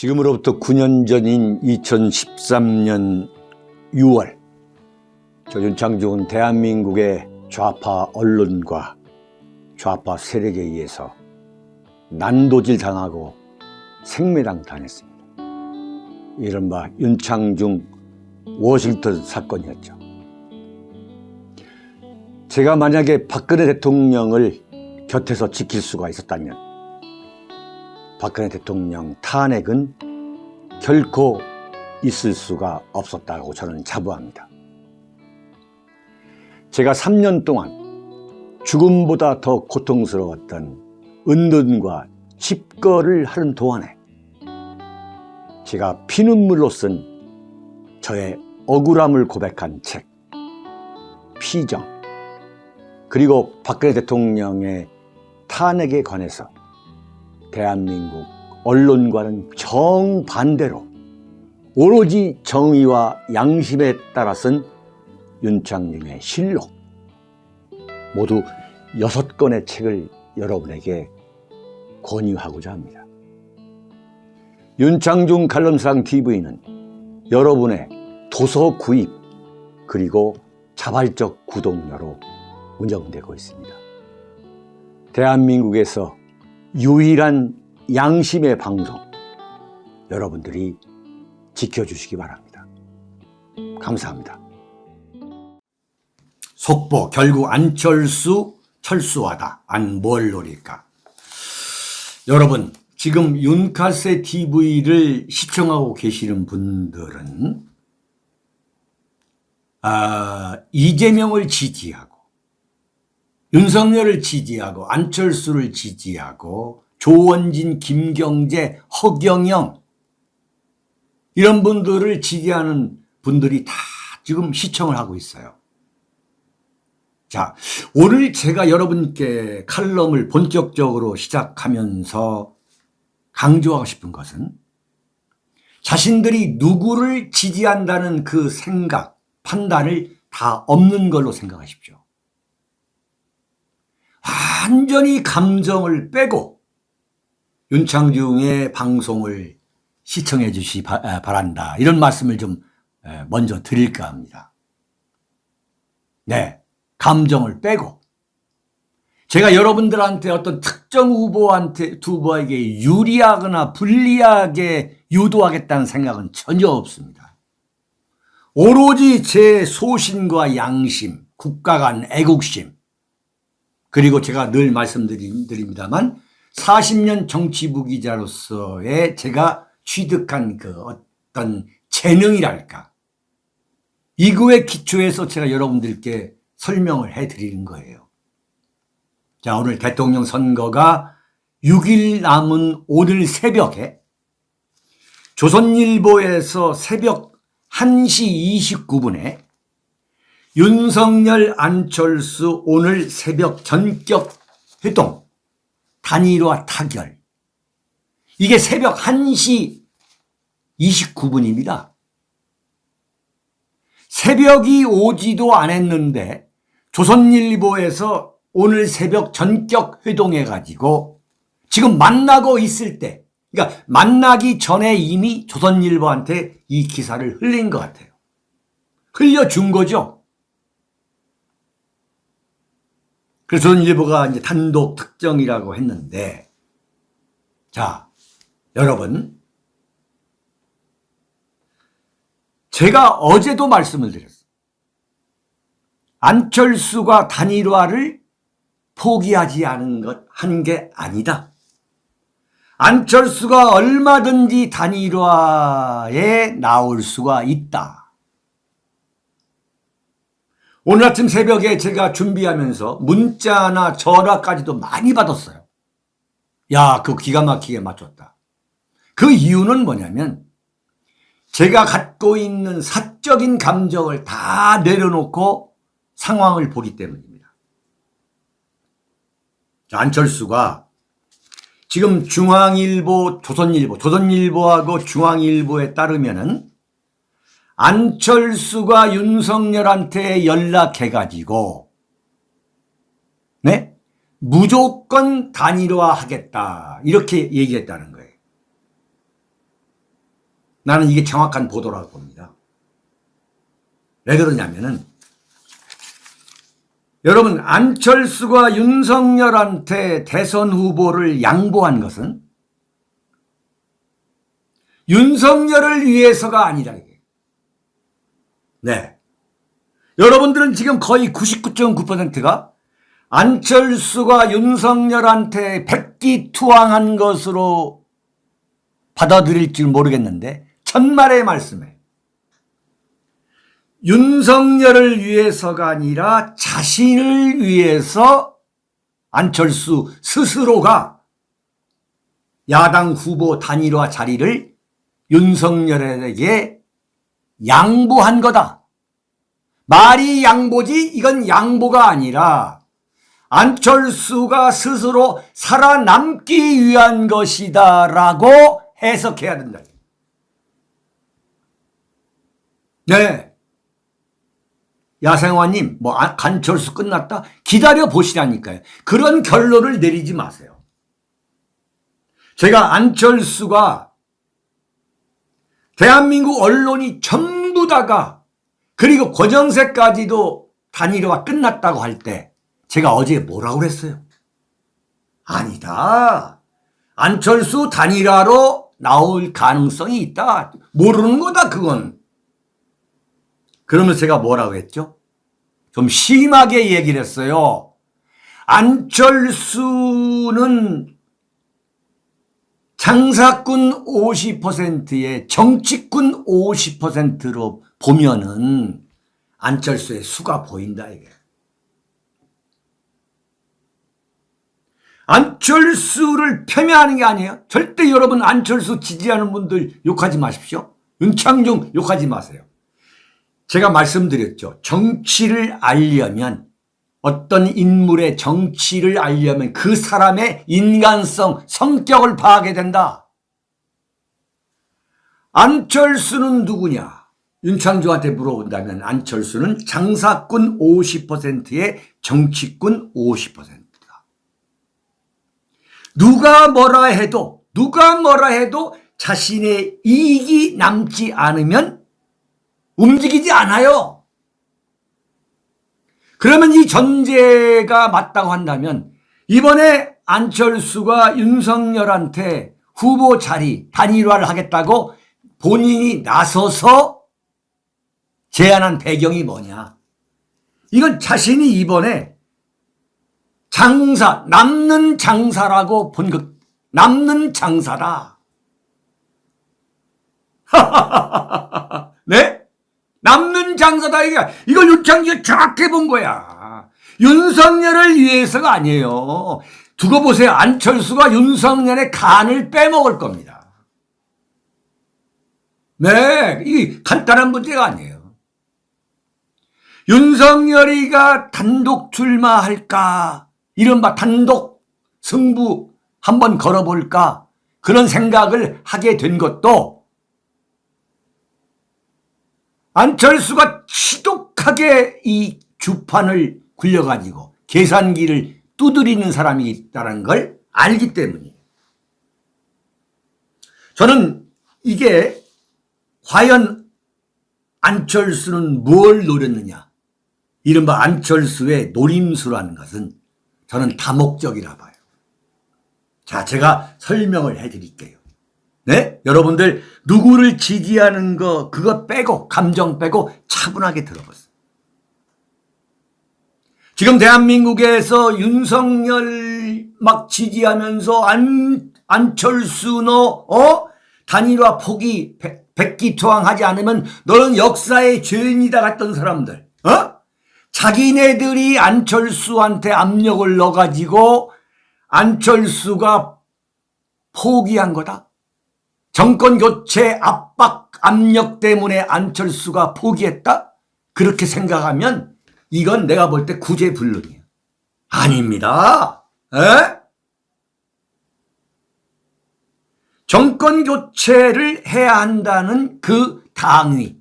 지금으로부터 9년 전인 2013년 6월 저 윤창중은 대한민국의 좌파 언론과 좌파 세력에 의해서 난도질 당하고 생매당당했습니다. 이른바 윤창중 워싱턴 사건이었죠. 제가 만약에 박근혜 대통령을 곁에서 지킬 수가 있었다면 박근혜 대통령 탄핵은 결코 있을 수가 없었다고 저는 자부합니다. 제가 3년 동안 죽음보다 더 고통스러웠던 은둔과 집거를 하는 동안에 제가 피눈물로 쓴 저의 억울함을 고백한 책 피정, 그리고 박근혜 대통령의 탄핵에 관해서 대한민국 언론과는 정반대로 오로지 정의와 양심에 따라 쓴 윤창중의 실록, 모두 6권의 책을 여러분에게 권유하고자 합니다. 윤창중 칼럼상 TV는 여러분의 도서 구입 그리고 자발적 구독료로 운영되고 있습니다. 대한민국에서 유일한 양심의 방송, 여러분들이 지켜주시기 바랍니다. 감사합니다. 속보, 결국 안철수 철수하다. 안 뭘 노릴까? 여러분, 지금 윤카세 TV를 시청하고 계시는 분들은 이재명을 지지하고 윤석열을 지지하고 안철수를 지지하고 조원진, 김경재, 허경영 이런 분들을 지지하는 분들이 다 지금 시청을 하고 있어요. 자, 오늘 제가 여러분께 칼럼을 본격적으로 시작하면서 강조하고 싶은 것은 자신들이 누구를 지지한다는 그 생각, 판단을 다 없는 걸로 생각하십시오. 완전히 감정을 빼고 윤창중의 방송을 시청해 주시기 바란다. 이런 말씀을 좀 먼저 드릴까 합니다. 네, 감정을 빼고 제가 여러분들한테 어떤 특정 후보에게 유리하거나 불리하게 유도하겠다는 생각은 전혀 없습니다. 오로지 제 소신과 양심, 국가 간 애국심, 그리고 제가 늘 말씀드립니다만 40년 정치부 기자로서의 제가 취득한 그 어떤 재능이랄까, 이거에 기초해서 제가 여러분들께 설명을 해드리는 거예요. 자, 오늘 대통령 선거가 6일 남은 오늘 새벽에 조선일보에서 새벽 1시 29분에 윤석열, 안철수 오늘 새벽 전격 회동, 단일화 타결. 이게 새벽 1시 29분입니다. 새벽이 오지도 않았는데 조선일보에서 오늘 새벽 전격 회동해가지고 지금 만나고 있을 때, 그러니까 만나기 전에 이미 조선일보한테 이 기사를 흘린 것 같아요. 흘려준 거죠. 그래서 조선일보가 이제 단독 특정이라고 했는데, 자, 여러분, 제가 어제도 말씀을 드렸어요. 안철수가 단일화를 포기하지 하는 게 아니다. 안철수가 얼마든지 단일화에 나올 수가 있다. 오늘 아침 새벽에 제가 준비하면서 문자나 전화까지도 많이 받았어요. 야, 그거 기가 막히게 맞췄다. 그 이유는 뭐냐면 제가 갖고 있는 사적인 감정을 다 내려놓고 상황을 보기 때문입니다. 안철수가 지금 중앙일보, 조선일보하고 중앙일보에 따르면은 안철수가 윤석열한테 연락해가지고, 네? 무조건 단일화 하겠다. 이렇게 얘기했다는 거예요. 나는 이게 정확한 보도라고 봅니다. 왜 그러냐면은 여러분, 안철수가 윤석열한테 대선 후보를 양보한 것은 윤석열을 위해서가 아니라 이게. 네. 여러분들은 지금 거의 99.9%가 안철수가 윤석열한테 백기투항한 것으로 받아들일 줄 모르겠는데 천만의 말씀에 윤석열을 위해서가 아니라 자신을 위해서 안철수 스스로가 야당 후보 단일화 자리를 윤석열에게 양보한 거다. 말이 양보지 이건 양보가 아니라 안철수가 스스로 살아남기 위한 것이다 라고 해석해야 된다. 네. 야생화님, 안철수 끝났다? 기다려 보시라니까요. 그런 결론을 내리지 마세요. 제가 안철수가 대한민국 언론이 전부 다가 그리고 권영세까지도 단일화가 끝났다고 할 때 제가 어제 뭐라고 그랬어요? 아니다. 안철수 단일화로 나올 가능성이 있다. 모르는 거다 그건. 그러면서 제가 뭐라고 했죠? 좀 심하게 얘기를 했어요. 안철수는 장사꾼 50%에 정치꾼 50%로 보면은 안철수의 수가 보인다 이게. 안철수를 폄훼하는 게 아니에요. 절대 여러분 안철수 지지하는 분들 욕하지 마십시오. 윤창중 욕하지 마세요. 제가 말씀드렸죠. 정치를 알려면 어떤 인물의 정치를 알려면 그 사람의 인간성, 성격을 파악해야 된다. 안철수는 누구냐? 윤창중한테 물어본다면 안철수는 장사꾼 50%에 정치꾼 50%다. 누가 뭐라 해도 자신의 이익이 남지 않으면 움직이지 않아요. 그러면 이 전제가 맞다고 한다면 이번에 안철수가 윤석열한테 후보 자리 단일화를 하겠다고 본인이 나서서 제안한 배경이 뭐냐? 이건 자신이 이번에 남는 장사라고 본 것, 남는 장사다. 네? 남는 장사다. 이걸 윤창중이 정확히 본 거야. 윤석열을 위해서가 아니에요. 두고 보세요. 안철수가 윤석열의 간을 빼먹을 겁니다. 네, 이 간단한 문제가 아니에요. 윤석열이가 단독 출마할까? 이른바 단독 승부 한번 걸어볼까? 그런 생각을 하게 된 것도 안철수가 지독하게 이 주판을 굴려가지고 계산기를 두드리는 사람이 있다는 걸 알기 때문이에요. 저는 이게 과연 안철수는 뭘 노렸느냐? 이른바 안철수의 노림수라는 것은 저는 다목적이라 봐요. 자, 제가 설명을 해드릴게요. 네? 여러분들 누구를 지지하는 거 그거 빼고 감정 빼고 차분하게 들어보세요. 지금 대한민국에서 윤석열 막 지지하면서 안철수 너 단일화 포기 백기투항하지 않으면 너는 역사의 죄인이다 같던 사람들 자기네들이 안철수한테 압력을 넣어가지고 안철수가 포기한 거다. 정권교체 압박 압력 때문에 안철수가 포기했다? 그렇게 생각하면 이건 내가 볼 때 구제불능이에요. 아닙니다. 에? 정권교체를 해야 한다는 그 당위,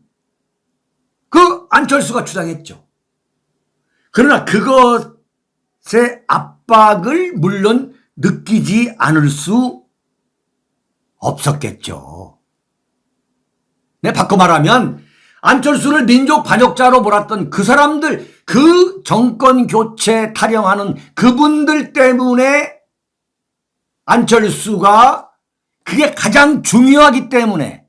그 안철수가 주장했죠. 그러나 그것의 압박을 물론 느끼지 않을 수 없었겠죠. 내 바꿔 말하면 안철수를 민족 반역자로 몰았던 그 사람들, 그 정권 교체 타령하는 그분들 때문에 안철수가 그게 가장 중요하기 때문에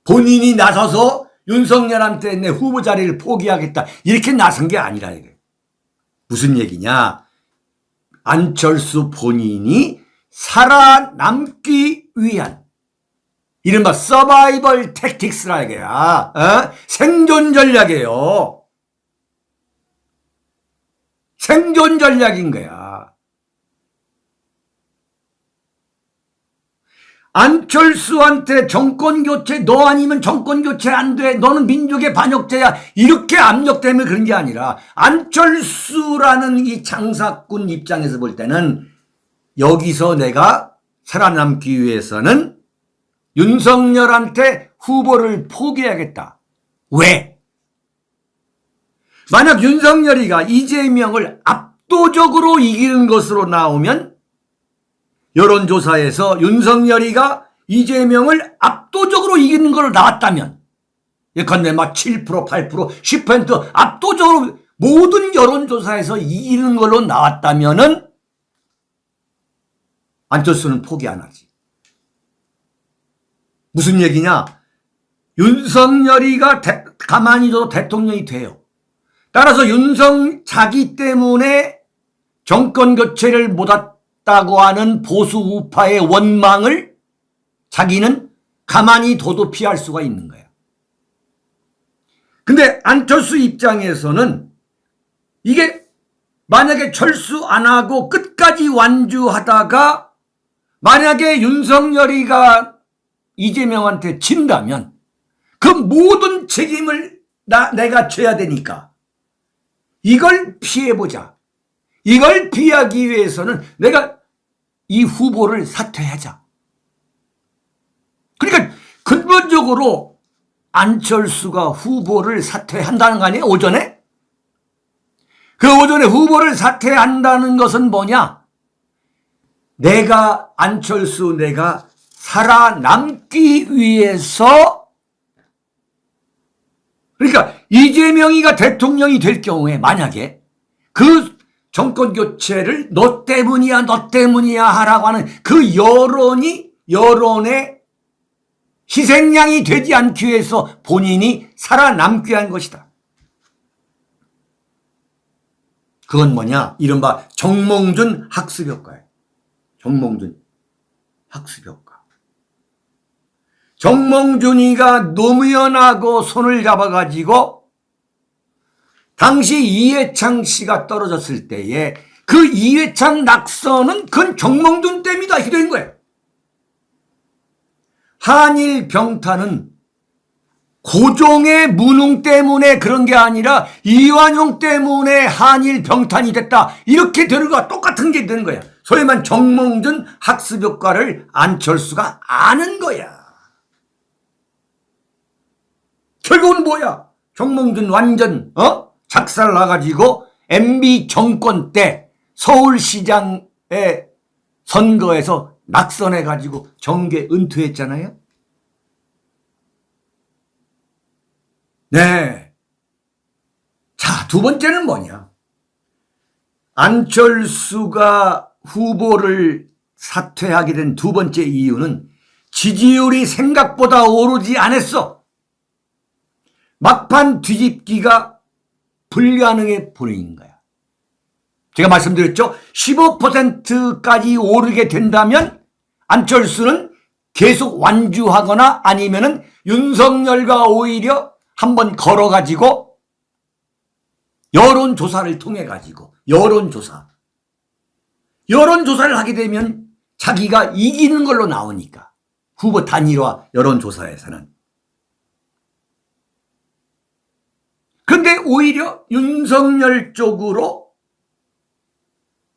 본인이 나서서 윤석열한테 내 후보 자리를 포기하겠다 이렇게 나선 게 아니라 이게 무슨 얘기냐. 안철수 본인이 살아남기 위한 이른바 서바이벌 택틱스라 이게야. 생존 전략이에요. 생존 전략인 거야. 안철수한테 정권교체, 너 아니면 정권교체 안 돼. 너는 민족의 반역자야. 이렇게 압력 때문에 그런 게 아니라 안철수라는 이 장사꾼 입장에서 볼 때는 여기서 내가 살아남기 위해서는 윤석열한테 후보를 포기해야겠다. 왜? 만약 윤석열이가 이재명을 압도적으로 이기는 것으로 나오면 여론조사에서 윤석열이가 이재명을 압도적으로 이기는 걸로 나왔다면 예컨대 막 7%, 8%, 10% 압도적으로 모든 여론조사에서 이기는 걸로 나왔다면은 안철수는 포기 안 하지. 무슨 얘기냐? 윤석열이가 가만히 둬도 대통령이 돼요. 따라서 자기 때문에 정권 교체를 못했다고 하는 보수 우파의 원망을 자기는 가만히 둬도 피할 수가 있는 거야. 근데 안철수 입장에서는 이게 만약에 철수 안 하고 끝까지 완주하다가 만약에 윤석열이가 이재명한테 진다면 그 모든 책임을 내가 져야 되니까 이걸 피해보자. 이걸 피하기 위해서는 내가 이 후보를 사퇴하자. 그러니까 근본적으로 안철수가 후보를 사퇴한다는 거 아니에요? 오전에? 그 오전에 후보를 사퇴한다는 것은 뭐냐? 내가 살아남기 위해서 그러니까 이재명이가 대통령이 될 경우에 만약에 그 정권 교체를 너 때문이야 하라고 하는 그 여론의 희생양이 되지 않기 위해서 본인이 살아남기 위한 것이다. 그건 뭐냐? 이른바 정몽준 학습효과예요. 정몽준 학습효과. 정몽준이가 노무현하고 손을 잡아가지고 당시 이회창 씨가 떨어졌을 때에 그 이회창 낙선은 그건 정몽준 때문이다 이렇게 된 거예요. 한일 병탄은 고종의 무능 때문에 그런 게 아니라 이완용 때문에 한일 병탄이 됐다. 이렇게 되는 거와 똑같은 게 되는 거야. 소위 말하는 정몽준 학습 효과를 안철수가 아는 거야. 결국은 뭐야? 정몽준 완전 작살 나가지고 MB 정권 때 서울시장의 선거에서 낙선해가지고 정계 은퇴했잖아요. 네. 자, 두 번째는 뭐냐? 안철수가 후보를 사퇴하게 된 두 번째 이유는 지지율이 생각보다 오르지 않았어. 막판 뒤집기가 불가능해 보이는 거야. 제가 말씀드렸죠? 15%까지 오르게 된다면 안철수는 계속 완주하거나 아니면은 윤석열과 오히려 한번 걸어가지고 여론조사를 통해가지고 여론조사를 하게 되면 자기가 이기는 걸로 나오니까 후보 단일화 여론조사에서는. 그런데 오히려 윤석열 쪽으로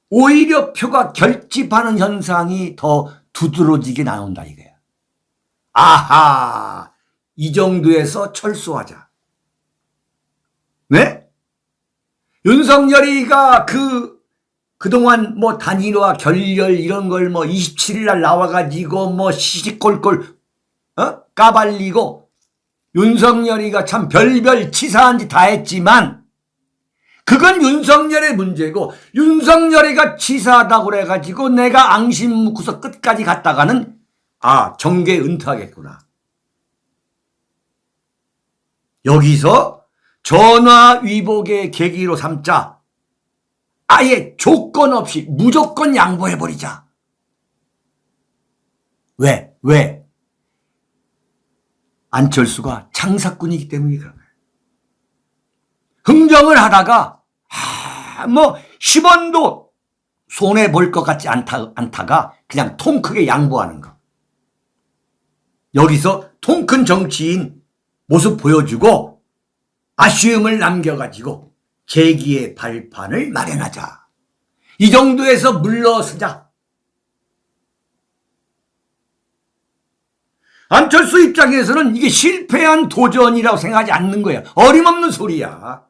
오히려 표가 결집하는 현상이 더 두드러지게 나온다 이거야. 아하, 이 정도에서 철수하자. 네? 윤석열이가 그 그동안 뭐 단일화 결렬 이런 걸 뭐 27일 날 나와가지고 뭐 시시콜콜 까발리고 윤석열이가 참 별별 치사한 짓 다 했지만 그건 윤석열의 문제고 윤석열이가 치사하다고 그래가지고 내가 앙심 묻고서 끝까지 갔다가는 정계 은퇴하겠구나. 여기서 전화위복의 계기로 삼자. 아예 조건 없이 무조건 양보해버리자. 왜? 안철수가 장사꾼이기 때문에 그런 거예요. 흥정을 하다가 뭐 10원도 손해볼 것 같지 않다가 그냥 통 크게 양보하는 거. 여기서 통 큰 정치인 모습 보여주고 아쉬움을 남겨가지고 재기의 발판을 마련하자. 이 정도에서 물러서자. 안철수 입장에서는 이게 실패한 도전이라고 생각하지 않는 거야. 어림없는 소리야.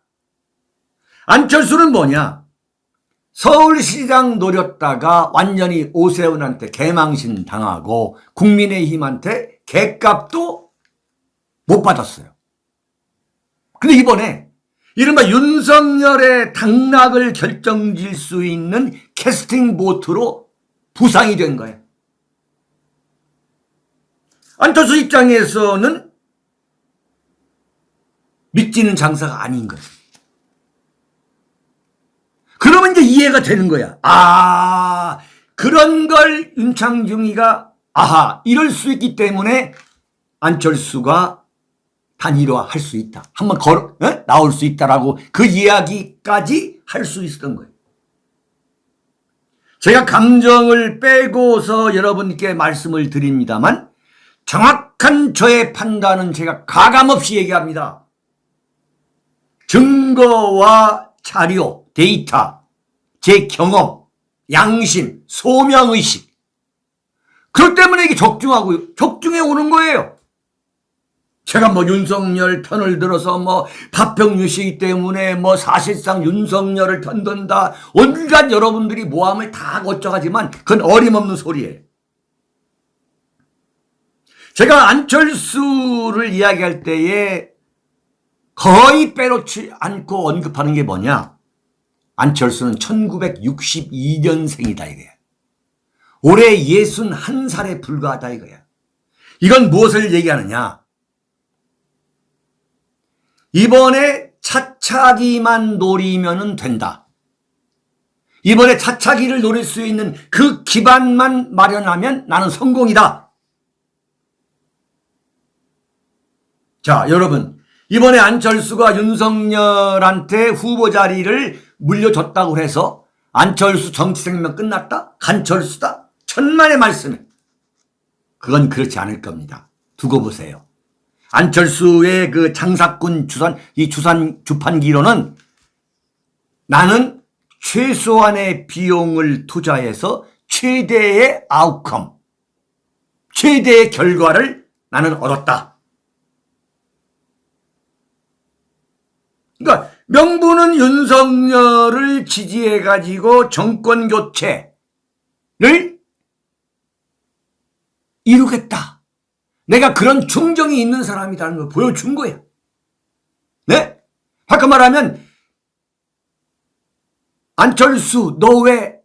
안철수는 뭐냐? 서울시장 노렸다가 완전히 오세훈한테 개망신 당하고 국민의힘한테 개값도 못 받았어요. 근데 이번에 이른바 윤석열의 당락을 결정질 수 있는 캐스팅 보트로 부상이 된 거예요. 안철수 입장에서는 믿지는 장사가 아닌 거예요. 그러면 이제 이해가 되는 거야. 그런 걸 윤창중이가 이럴 수 있기 때문에 안철수가 단일화 할 수 있다. 한번 나올 수 있다라고 그 이야기까지 할 수 있었던 거예요. 제가 감정을 빼고서 여러분께 말씀을 드립니다만 정확한 저의 판단은 제가 가감없이 얘기합니다. 증거와 자료, 데이터, 제 경험, 양심, 소명의식. 그렇기 때문에 이게 적중해 오는 거예요. 제가 뭐 윤석열 편을 들어서 뭐 파평유 씨 때문에 뭐 사실상 윤석열을 편든다. 온갖 여러분들이 모함을 다 어쩌하지만 그건 어림없는 소리예요. 제가 안철수를 이야기할 때에 거의 빼놓지 않고 언급하는 게 뭐냐? 안철수는 1962년생이다 이거야. 올해 61살에 불과하다 이거야. 이건 무엇을 얘기하느냐? 이번에 차차기만 노리면 된다. 이번에 차차기를 노릴 수 있는 그 기반만 마련하면 나는 성공이다. 자, 여러분, 이번에 안철수가 윤석열한테 후보 자리를 물려줬다고 해서 안철수 정치 생명 끝났다? 간철수다? 천만의 말씀에. 그건 그렇지 않을 겁니다. 두고 보세요. 안철수의 그 장사꾼 주판기로는 나는 최소한의 비용을 투자해서 최대의 아웃컴, 최대의 결과를 나는 얻었다. 그러니까 명분은 윤석열을 지지해가지고 정권 교체를 이루겠다. 내가 그런 충정이 있는 사람이라는 걸 보여준 거야. 네? 바꿔 말하면 안철수 너 왜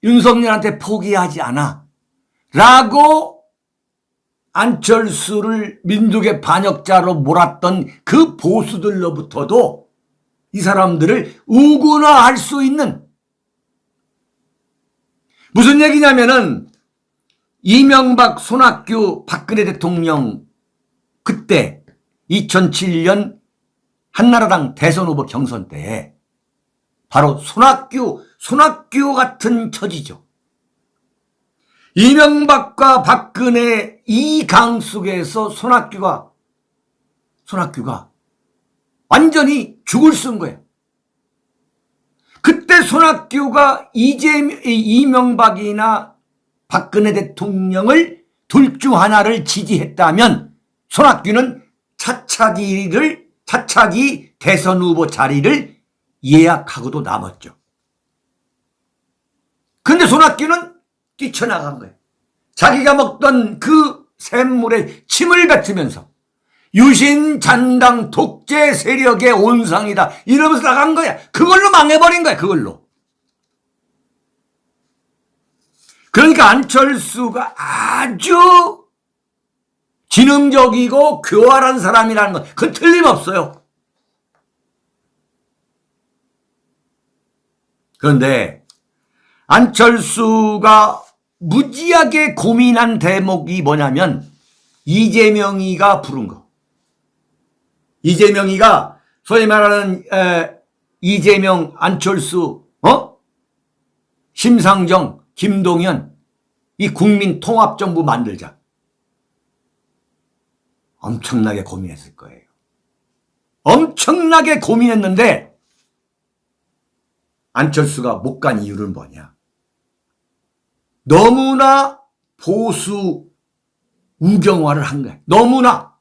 윤석열한테 포기하지 않아? 라고 안철수를 민족의 반역자로 몰았던 그 보수들로부터도 이 사람들을 우군화할 수 있는 무슨 얘기냐면은 이명박, 손학규, 박근혜 대통령 그때 2007년 한나라당 대선 후보 경선 때에 바로 손학규 같은 처지죠. 이명박과 박근혜 이 강 속에서 손학규가 완전히 죽을 쓴 거예요. 그때 손학규가 이명박이나 박근혜 대통령을 둘 중 하나를 지지했다면 손학규는 차차기 대선 후보 자리를 예약하고도 남았죠. 근데 손학규는 뛰쳐나간 거예요. 자기가 먹던 그 샘물에 침을 뱉으면서 유신잔당 독재 세력의 온상이다 이러면서 나간 거야. 그걸로 망해버린 거야. 그걸로. 그러니까 안철수가 아주 지능적이고 교활한 사람이라는 건 그건 틀림없어요. 그런데 안철수가 무지하게 고민한 대목이 뭐냐면 이재명이가 부른 거. 이재명이가 소위 말하는 이재명, 안철수, 심상정, 김동연 이 국민통합정부 만들자. 엄청나게 고민했을 거예요. 엄청나게 고민했는데 안철수가 못 간 이유는 뭐냐. 너무나 보수 우경화를 한 거야. 너무나.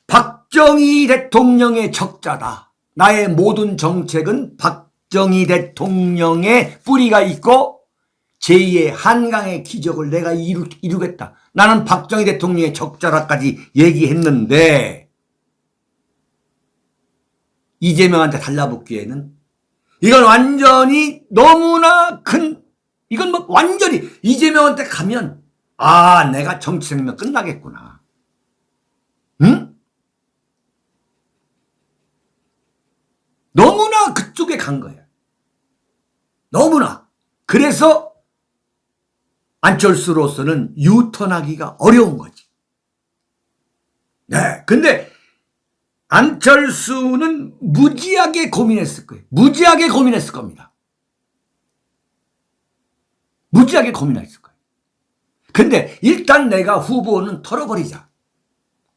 박정희 대통령의 적자다. 나의 모든 정책은 박정희 대통령의 뿌리가 있고 제2의 한강의 기적을 내가 이루겠다. 나는 박정희 대통령의 적자라까지 얘기했는데 이재명한테 달라붙기에는 이건 완전히 너무나 큰, 이건 뭐 완전히 이재명한테 가면 내가 정치 생명 끝나겠구나. 응? 너무나 그쪽에 간 거예요. 너무나. 그래서 안철수로서는 유턴하기가 어려운 거지. 네. 근데 안철수는 무지하게 고민했을 거예요. 무지하게 고민했을 겁니다. 무지하게 고민했을 거예요. 근데 일단 내가 후보는 털어버리자.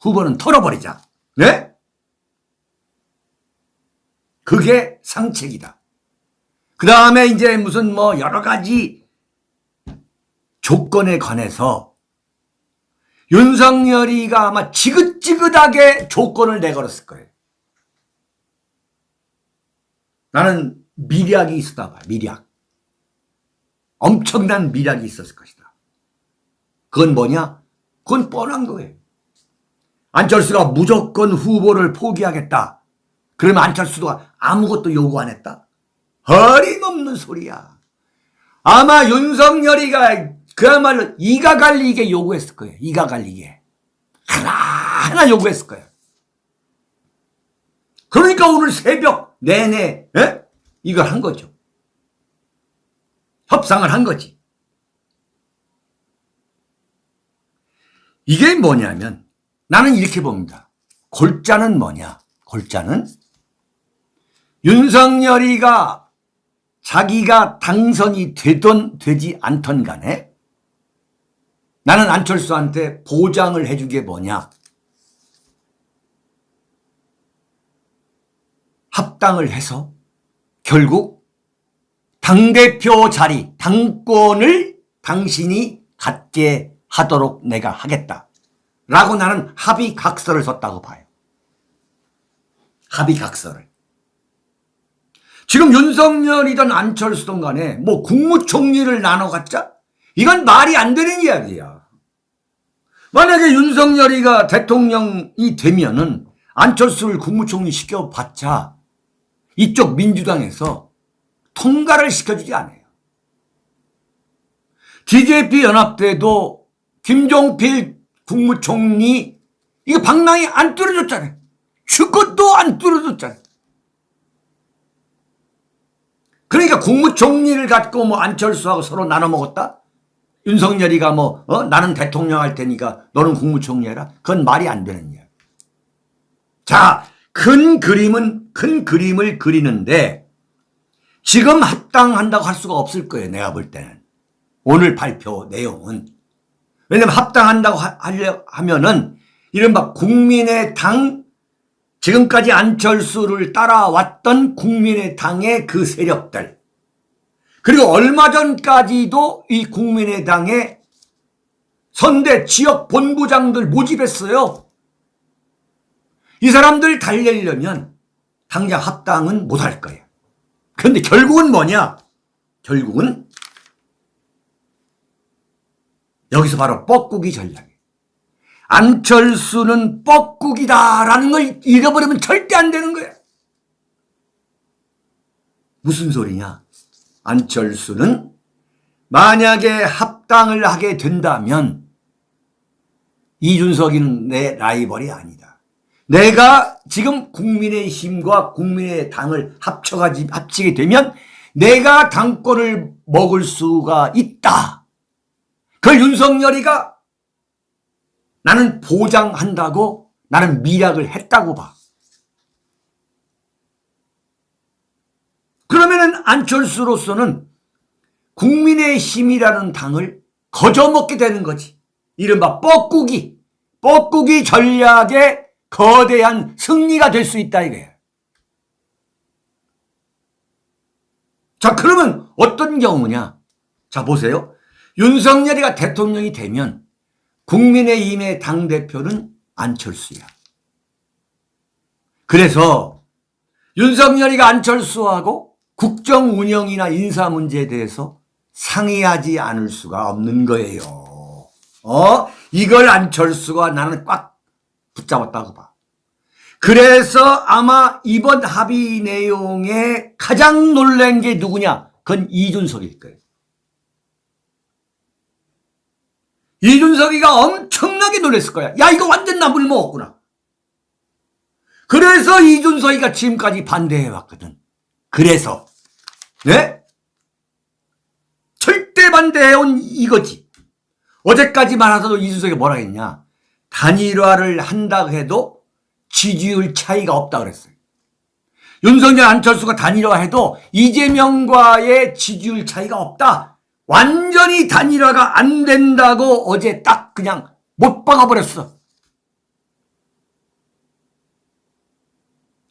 후보는 털어버리자. 네? 그게 상책이다. 그 다음에 이제 무슨 뭐 여러 가지 조건에 관해서 윤석열이가 아마 지긋지긋하게 조건을 내걸었을 거예요. 나는 미략이 있었다 봐. 미략. 엄청난 미략이 있었을 것이다. 그건 뭐냐? 그건 뻔한 거예요. 안철수가 무조건 후보를 포기하겠다. 그러면 안철수도 아무것도 요구 안 했다? 어림없는 소리야. 아마 윤석열이가 그야말로 이가 갈리게 요구했을 거예요. 이가 갈리게. 하나하나 요구했을 거예요. 그러니까 오늘 새벽 내내 이걸 한 거죠. 협상을 한 거지. 이게 뭐냐면 나는 이렇게 봅니다. 골자는 뭐냐? 골자는 윤석열이가 자기가 당선이 되든 되지 않던 간에 나는 안철수한테 보장을 해준 게 뭐냐? 합당을 해서 결국 당대표 자리, 당권을 당신이 갖게 하도록 내가 하겠다. 라고 나는 합의각서를 썼다고 봐요. 합의각서를. 지금 윤석열이든 안철수든 간에 뭐 국무총리를 나눠 갖자? 이건 말이 안 되는 이야기야. 만약에 윤석열이가 대통령이 되면은 안철수를 국무총리 시켜봤자 이쪽 민주당에서 통과를 시켜주지 않아요. DJP 연합 때도 김종필 국무총리 이거 방랑이 안 뚫어줬잖아요. 죽어도 안 뚫어줬잖아요. 그러니까 국무총리를 갖고 뭐 안철수하고 서로 나눠 먹었다? 윤석열이가 나는 대통령 할 테니까 너는 국무총리 해라? 그건 말이 안 되는 이야기. 자, 큰 그림을 그리는데 지금 합당한다고 할 수가 없을 거예요. 내가 볼 때는. 오늘 발표 내용은. 왜냐면 합당한다고 하면은 이른바 국민의당 지금까지 안철수를 따라왔던 국민의당의 그 세력들 그리고 얼마 전까지도 이 국민의당의 선대 지역 본부장들 모집했어요. 이 사람들 달래려면 당장 합당은 못할 거예요. 그런데 결국은 뭐냐? 결국은 여기서 바로 뻐꾸기 전략이에요. 안철수는 뻐꾸기다라는 걸 잃어버리면 절대 안 되는 거예요. 무슨 소리냐? 안철수는 만약에 합당을 하게 된다면 이준석이는 내 라이벌이 아니다. 내가 지금 국민의힘과 국민의당을 합치게 되면 내가 당권을 먹을 수가 있다. 그걸 윤석열이가 나는 보장한다고 나는 미략을 했다고 봐. 그러면은 안철수로서는 국민의힘이라는 당을 거저먹게 되는 거지. 이른바 뻐꾸기 전략의 거대한 승리가 될 수 있다 이거예요. 자, 그러면 어떤 경우냐? 자, 보세요. 윤석열이가 대통령이 되면 국민의힘의 당대표는 안철수야. 그래서 윤석열이가 안철수하고 국정 운영이나 인사 문제에 대해서 상의하지 않을 수가 없는 거예요. 이걸 안철수가 나는 꽉 붙잡았다고 봐. 그래서 아마 이번 합의 내용에 가장 놀란 게 누구냐? 그건 이준석일 거예요. 이준석이가 엄청나게 놀랐을 거야. 야, 이거 완전 나 물먹었구나. 그래서 이준석이가 지금까지 반대해왔거든. 그래서 네? 절대 반대해온 이거지. 어제까지만 하더라도 이준석이 뭐라 했냐? 단일화를 한다고 해도 지지율 차이가 없다 그랬어요. 윤석열 안철수가 단일화해도 이재명과의 지지율 차이가 없다. 완전히 단일화가 안 된다고 어제 딱 그냥 못 박아버렸어.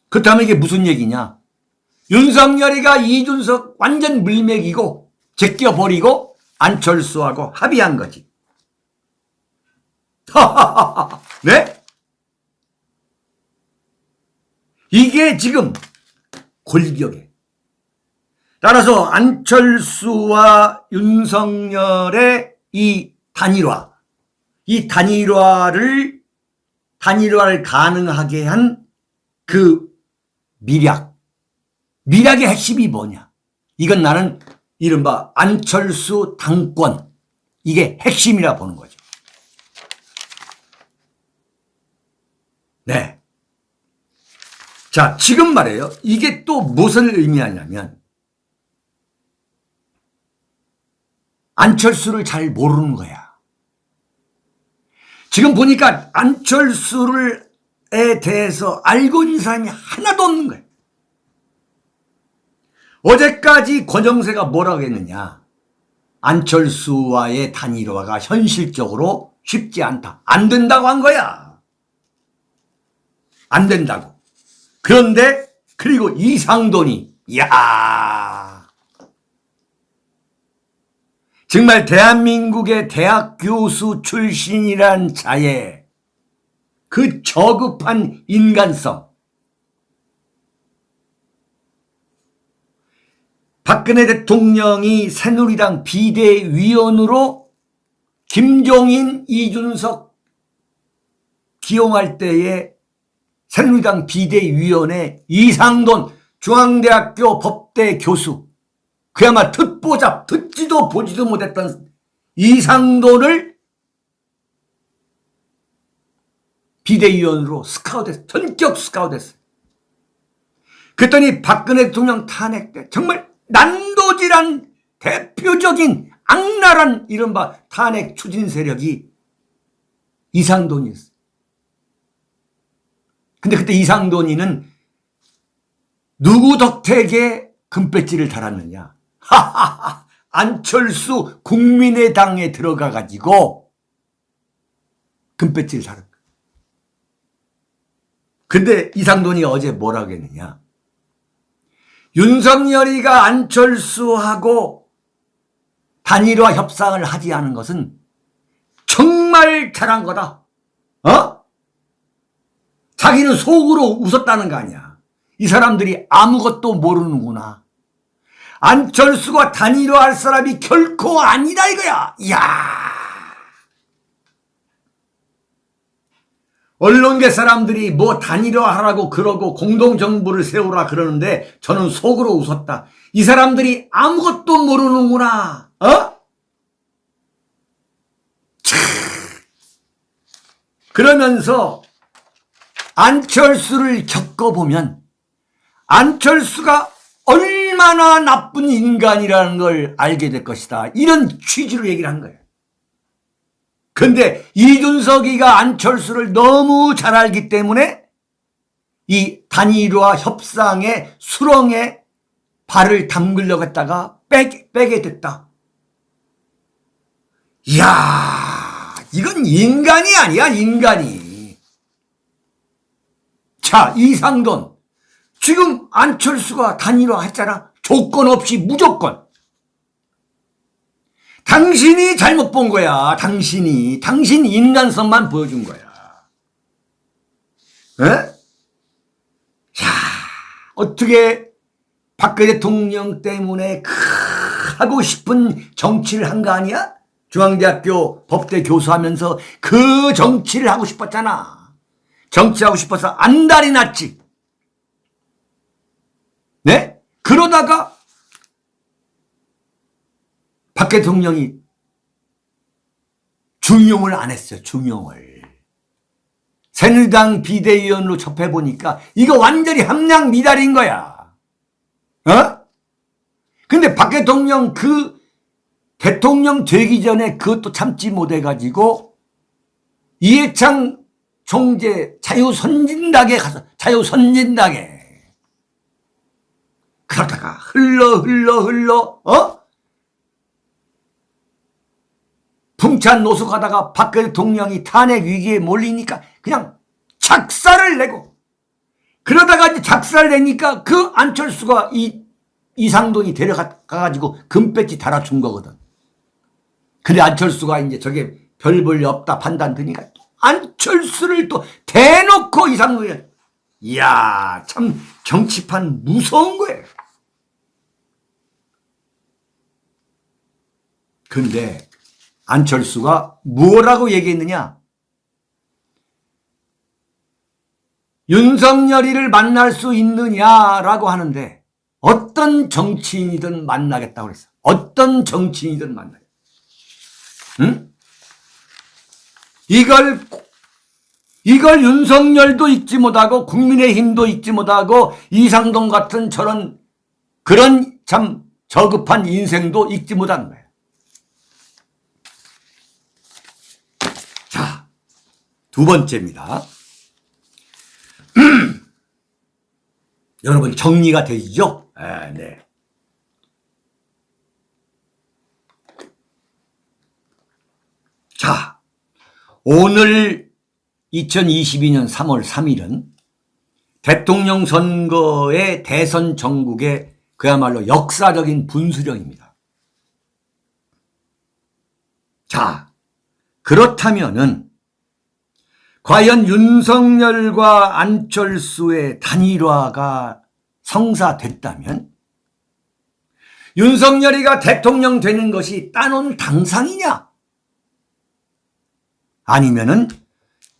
그렇다면 이게 무슨 얘기냐? 윤석열이가 이준석 완전 물맥이고 제껴버리고 안철수하고 합의한 거지. 네? 이게 지금 골격에. 따라서 안철수와 윤석열의 이 단일화를 가능하게 한 그 미략의 핵심이 뭐냐? 이건 나는 이른바 안철수 당권, 이게 핵심이라 보는 거죠. 네. 자, 지금 말이에요. 이게 또 무엇을 의미하냐면 안철수를 잘 모르는 거야. 지금 보니까 안철수에 대해서 알고 있는 사람이 하나도 없는 거야. 어제까지 권영세가 뭐라고 했느냐? 안철수와의 단일화가 현실적으로 쉽지 않다. 안 된다고 한 거야. 안 된다고. 그런데 그리고 이상돈이 정말 대한민국의 대학 교수 출신이란 자의 그 저급한 인간성. 박근혜 대통령이 새누리당 비대위원으로 김종인, 이준석 기용할 때에 새누리당 비대위원회 이상돈 중앙대학교 법대 교수, 그야말로 듣지도 보지도 못했던 이상돈을 비대위원으로 스카우트했어요. 전격 스카우트했어요. 그랬더니 박근혜 대통령 탄핵 때 정말 난도질한 대표적인 악랄한 이른바 탄핵 추진 세력이 이상돈이었어요. 근데 그때 이상돈이는 누구 덕택에 금배지를 달았느냐? 안철수 국민의당에 들어가가지고 금배지를 달았다. 근데 이상돈이 어제 뭐라고 했느냐? 윤석열이가 안철수하고 단일화 협상을 하지 않은 것은 정말 잘한 거다. 자기는 속으로 웃었다는 거 아니야. 이 사람들이 아무것도 모르는구나. 안철수가 단일화할 사람이 결코 아니다 이거야. 이야. 언론계 사람들이 뭐 단일화하라고 그러고 공동정부를 세우라 그러는데 저는 속으로 웃었다. 이 사람들이 아무것도 모르는구나. 그러면서 안철수를 겪어보면 안철수가 얼마나 나쁜 인간이라는 걸 알게 될 것이다. 이런 취지로 얘기를 한 거예요. 근데 이준석이가 안철수를 너무 잘 알기 때문에 이 단일화 협상의 수렁에 발을 담그려고 했다가 빼게 됐다. 이야, 이건 인간이 아니야, 인간이. 자, 이상돈. 지금 안철수가 단일화 했잖아. 조건 없이 무조건. 당신이 잘못 본 거야. 당신 인간성만 보여준 거야. 에? 자, 어떻게 박근혜 대통령 때문에 하고 싶은 정치를 한 거 아니야? 중앙대학교 법대 교수하면서 그 정치를 하고 싶었잖아. 정치하고 싶어서 안달이 났지. 네? 그러다가 박 대통령이 중용을 안 했어요. 중용을. 새누리당 비대위원으로 접해보니까 이거 완전히 함량 미달인 거야. 근데 박 대통령 대통령 되기 전에 그것도 참지 못해가지고 이해창 총재 자유선진당에 가서 자유선진당에 그러다가 흘러 풍찬 노숙하다가 박근혜 대통령이 탄핵 위기에 몰리니까 그냥 작사를 내고 그러다가 이제 작사를 내니까 그 안철수가 이상돈이 데려가가지고 금배지 달아준 거거든. 근데 안철수가 이제 저게 별 볼 일 없다 판단 드니까 또 안철수를 또 대놓고 이상돈이 이야 참 정치판 무서운 거예요. 근데 안철수가 뭐라고 얘기했느냐? 윤석열이를 만날 수 있느냐라고 하는데 어떤 정치인이든 만나겠다고 그랬어. 어떤 정치인이든 만나겠다. 응? 이걸 윤석열도 잊지 못하고 국민의힘도 잊지 못하고 이상돈 같은 그런 참 저급한 인생도 잊지 못한 거예요. 자, 두 번째입니다. 여러분 정리가 되시죠? 네. 자, 오늘 2022년 3월 3일은 대통령 선거의 대선 전국의 그야말로 역사적인 분수령입니다. 자, 그렇다면은 과연 윤석열과 안철수의 단일화가 성사됐다면 윤석열이가 대통령 되는 것이 따놓은 당상이냐? 아니면은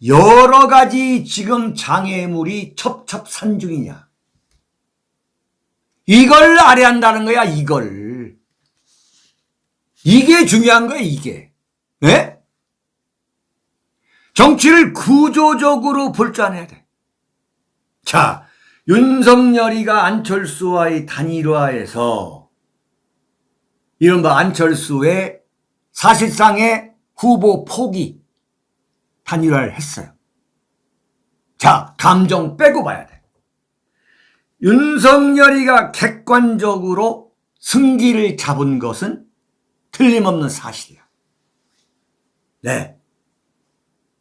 여러 가지 지금 장애물이 첩첩산중이냐? 이걸 알아야 한다는 거야, 이걸. 이게 중요한 거야, 이게. 네? 정치를 구조적으로 볼 줄 알아야 돼. 자, 윤석열이가 안철수와의 단일화에서 이른바 안철수의 사실상의 후보 포기 단일화를 했어요. 자, 감정 빼고 봐야 돼. 윤석열이가 객관적으로 승기를 잡은 것은 틀림없는 사실이야. 네.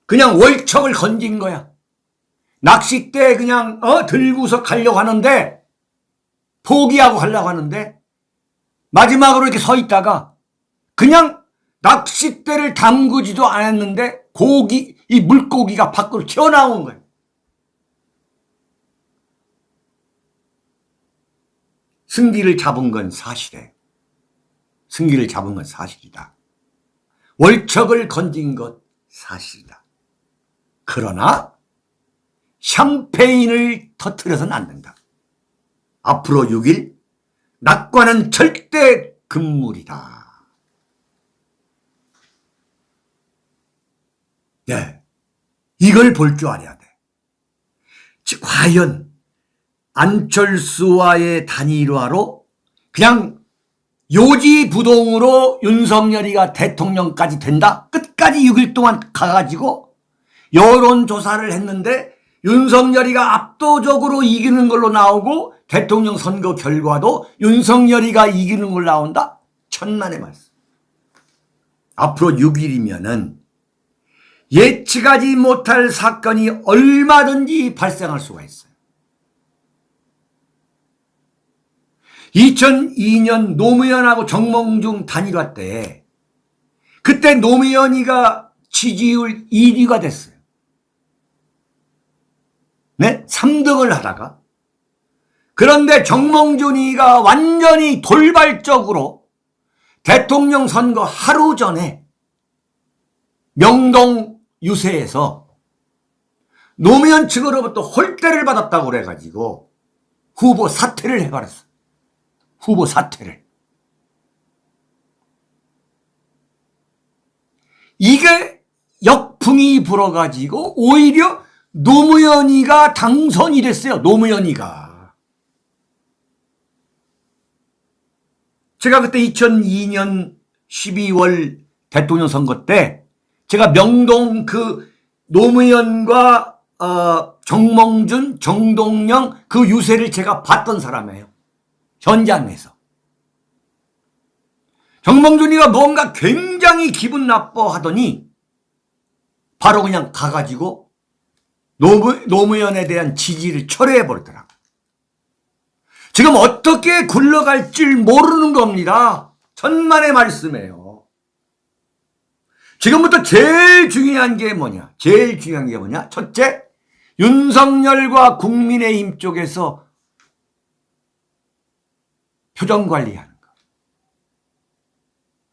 그냥 월척을 건진 거야. 낚싯대 그냥 들고서 가려고 하는데 포기하고 가려고 하는데 마지막으로 이렇게 서 있다가 그냥 낚싯대를 담그지도 않았는데 이 물고기가 밖으로 튀어나온 거예요. 승기를 잡은 건 사실이에요. 승기를 잡은 건 사실이다. 월척을 건진 것 사실이다. 그러나 샴페인을 터뜨려서는 안 된다. 앞으로 6일 낙관은 절대 금물이다. 네, 이걸 볼 줄 알아야 돼. 과연 안철수와의 단일화로 그냥 요지부동으로 윤석열이가 대통령까지 된다? 끝까지 6일 동안 가가지고 여론조사를 했는데 윤석열이가 압도적으로 이기는 걸로 나오고 대통령 선거 결과도 윤석열이가 이기는 걸로 나온다? 천만의 말씀. 앞으로 6일이면은 예측하지 못할 사건이 얼마든지 발생할 수가 있어요. 2002년 노무현하고 정몽준 단일화 때 그때 노무현이가 지지율 1위가 됐어요. 네? 3등을 하다가 그런데 정몽준이가 완전히 돌발적으로 대통령 선거 하루 전에 명동 유세에서 노무현 측으로부터 홀대를 받았다고 그래가지고 후보 사퇴를 해버렸어. 후보 사퇴를. 이게 역풍이 불어가지고 오히려 노무현이가 당선이 됐어요. 노무현이가. 제가 그때 2002년 12월 대통령 선거 때 제가 명동 그 노무현과 정몽준, 정동영 그 유세를 제가 봤던 사람이에요. 현장에서. 정몽준이가 뭔가 굉장히 기분 나빠하더니 바로 그냥 가가지고 노무현에 대한 지지를 철회해버리더라고요. 지금 어떻게 굴러갈 줄 모르는 겁니다. 천만의 말씀이에요. 지금부터 제일 중요한 게 뭐냐? 제일 중요한 게 뭐냐? 첫째, 윤석열과 국민의힘 쪽에서 표정 관리하는 거.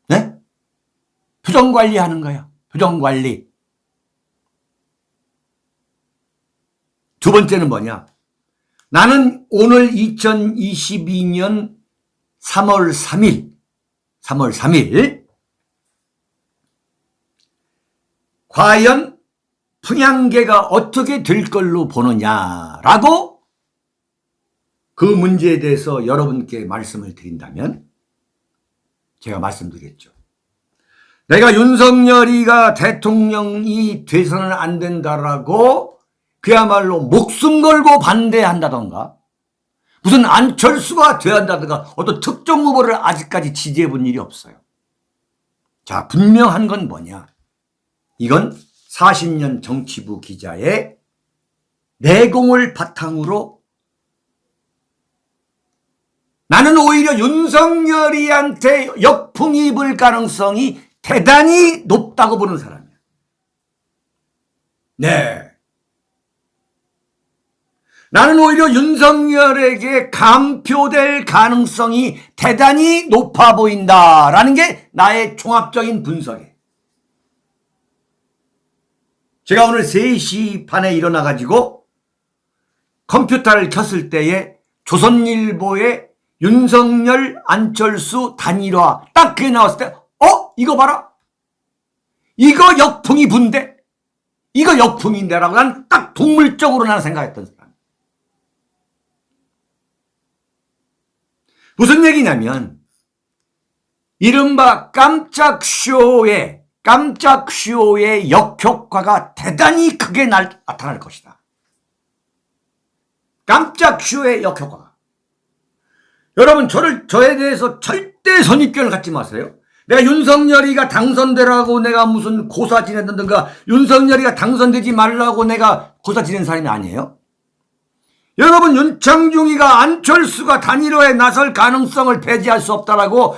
네? 표정 관리하는 거야. 표정 관리. 두 번째는 뭐냐? 나는 오늘 2022년 3월 3일 과연 평양계가 어떻게 될 걸로 보느냐라고 그 문제에 대해서 여러분께 말씀을 드린다면 제가 말씀드리겠죠. 내가 윤석열이가 대통령이 돼서는 안 된다라고 그야말로 목숨 걸고 반대한다던가 무슨 안철수가 돼야 한다던가 어떤 특정 후보를 아직까지 지지해 본 일이 없어요. 자, 분명한 건 뭐냐? 이건 40년 정치부 기자의 내공을 바탕으로 나는 오히려 윤석열이한테 역풍이 불 가능성이 대단히 높다고 보는 사람이야. 네. 나는 오히려 윤석열에게 감표될 가능성이 대단히 높아 보인다라는 게 나의 종합적인 분석이에요. 제가 오늘 3시 반에 일어나가지고 컴퓨터를 켰을 때에 조선일보에 윤석열, 안철수 단일화 딱 그게 나왔을 때 이거 봐라. 이거 역풍이 분대. 이거 역풍인데라고 난 딱 동물적으로 나는 생각했던 사람. 무슨 얘기냐면 이른바 깜짝쇼의 역효과가 대단히 크게 나타날 것이다. 깜짝쇼의 역효과가. 여러분 저에 대해서 절대 선입견을 갖지 마세요. 내가 윤석열이가 당선되라고 내가 무슨 고사 지냈던가 윤석열이가 당선되지 말라고 내가 고사 지낸 사람이 아니에요. 여러분 윤창중이가 안철수가 단일화에 나설 가능성을 배제할 수 없다라고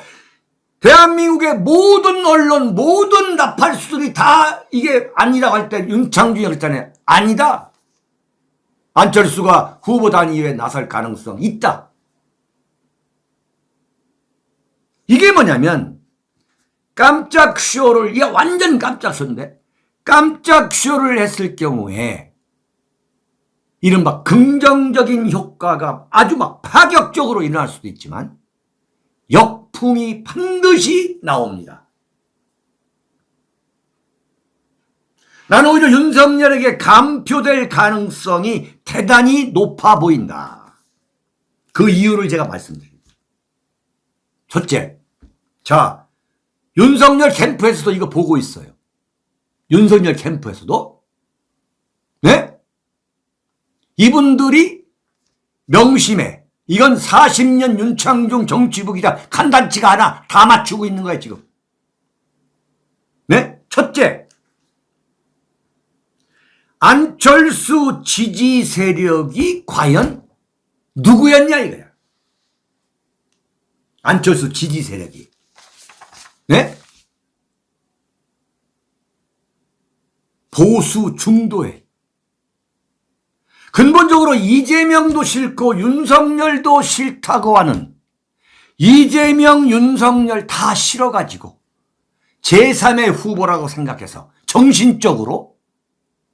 대한민국의 모든 언론 모든 나팔수들이 다 이게 아니라고 할 때 윤창중이가 그랬잖아요. 아니다. 안철수가 후보 단일화에 나설 가능성 있다. 이게 뭐냐면 깜짝 쇼를, 이게 완전 깜짝 쇼인데, 깜짝 쇼를 했을 경우에 이른바 긍정적인 효과가 아주 막 파격적으로 일어날 수도 있지만 역풍이 반드시 나옵니다. 나는 오히려 윤석열에게 감표될 가능성이 대단히 높아 보인다. 그 이유를 제가 말씀드립니다. 첫째, 자, 윤석열 캠프에서도 이거 보고 있어요. 윤석열 캠프에서도. 네? 이분들이 명심해. 이건 40년 윤창중 정치부기자 간단치가 않아. 다 맞추고 있는 거야 지금. 네? 첫째, 안철수 지지 세력이 과연 누구였냐 이거야. 안철수 지지 세력이. 네? 보수 중도에. 근본적으로 이재명도 싫고 윤석열도 싫다고 하는, 이재명, 윤석열 다 싫어가지고 제3의 후보라고 생각해서 정신적으로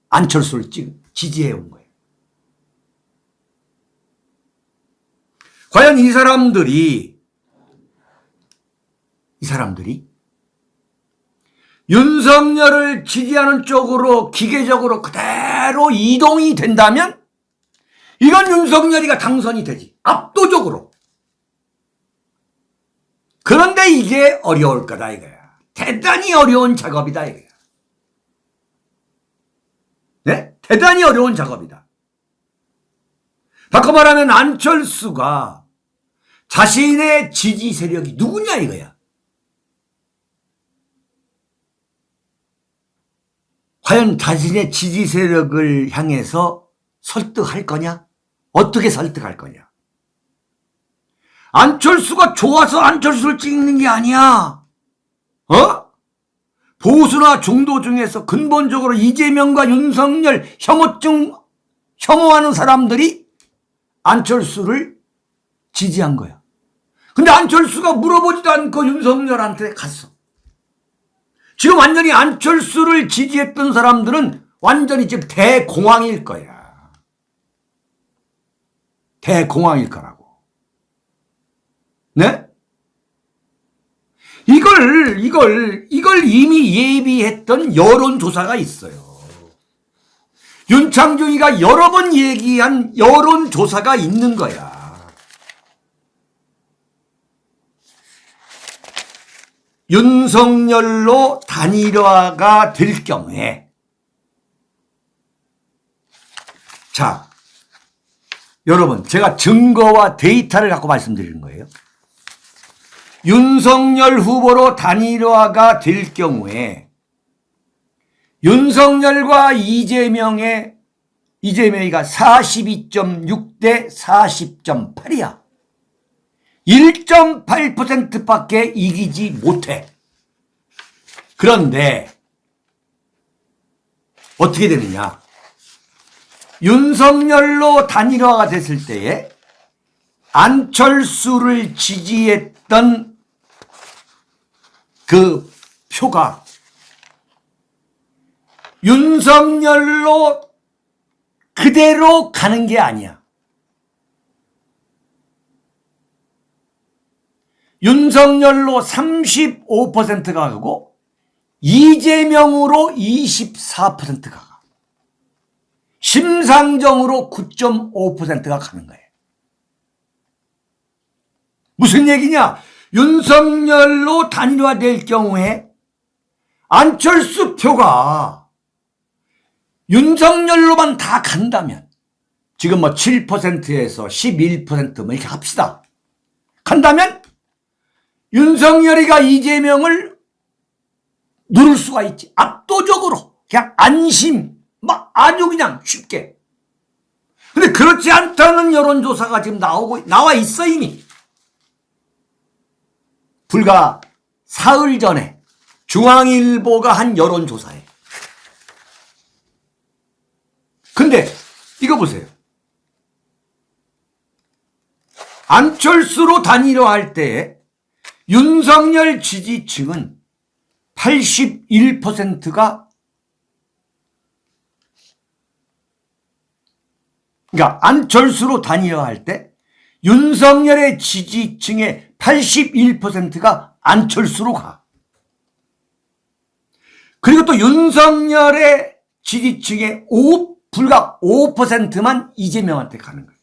안철수를 지지해온 거예요. 과연 이 사람들이 윤석열을 지지하는 쪽으로 기계적으로 그대로 이동이 된다면 이건 윤석열이가 당선이 되지. 압도적으로. 그런데 이게 어려울 거다 이거야. 대단히 어려운 작업이다 이거야. 네? 대단히 어려운 작업이다. 바꿔 말하면 안철수가 자신의 지지 세력이 누구냐 이거야. 과연 자신의 지지 세력을 향해서 설득할 거냐? 어떻게 설득할 거냐? 안철수가 좋아서 안철수를 찍는 게 아니야. 보수나 중도 중에서 근본적으로 이재명과 윤석열 혐오하는 사람들이 안철수를 지지한 거야. 근데 안철수가 물어보지도 않고 윤석열한테 갔어. 지금 완전히 안철수를 지지했던 사람들은 완전히 지금 대공황일 거야. 대공황일 거라고. 네? 이걸 이미 예비했던 여론조사가 있어요. 윤창중이가 여러 번 얘기한 여론조사가 있는 거야. 윤석열로 단일화가 될 경우에, 자, 여러분, 제가 증거와 데이터를 갖고 말씀드리는 거예요. 윤석열 후보로 단일화가 될 경우에 윤석열과 이재명이가 42.6대 40.8이야. 1.8%밖에 이기지 못해. 그런데 어떻게 되느냐? 윤석열로 단일화가 됐을 때에 안철수를 지지했던 그 표가 윤석열로 그대로 가는 게 아니야. 윤석열로 35%가 가고 이재명으로 24%가 가. 심상정으로 9.5%가 가는 거예요. 무슨 얘기냐? 윤석열로 단일화될 경우에 안철수 표가 윤석열로만 다 간다면, 지금 뭐 7%에서 11% 뭐 이렇게 합시다. 간다면 윤석열이가 이재명을 누를 수가 있지. 압도적으로. 그냥 안심. 막 아주 그냥 쉽게. 근데 그렇지 않다는 여론조사가 지금 나와 있어 이미. 불과 사흘 전에 중앙일보가 한 여론조사에. 근데 이거 보세요. 안철수로 단일화할 때 윤석열 지지층은 81%가 그러니까 안철수로 다니려 할 때 윤석열의 지지층의 81%가 안철수로 가. 그리고 또 윤석열의 지지층의 불과 5%만 이재명한테 가는 거예요.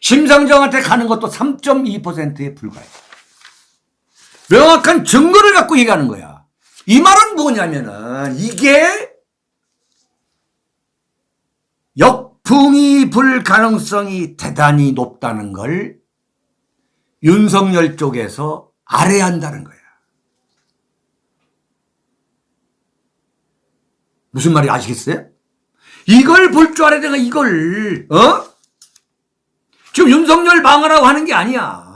심상정한테 가는 것도 3.2%에 불과해요. 명확한 증거를 갖고 얘기하는 거야. 이 말은 뭐냐면은 이게 역풍이 불 가능성이 대단히 높다는 걸 윤석열 쪽에서 알아야 한다는 거야. 무슨 말인지 아시겠어요? 이걸 볼 줄 알아야 내가 이걸 지금 윤석열 방어라고 하는 게 아니야.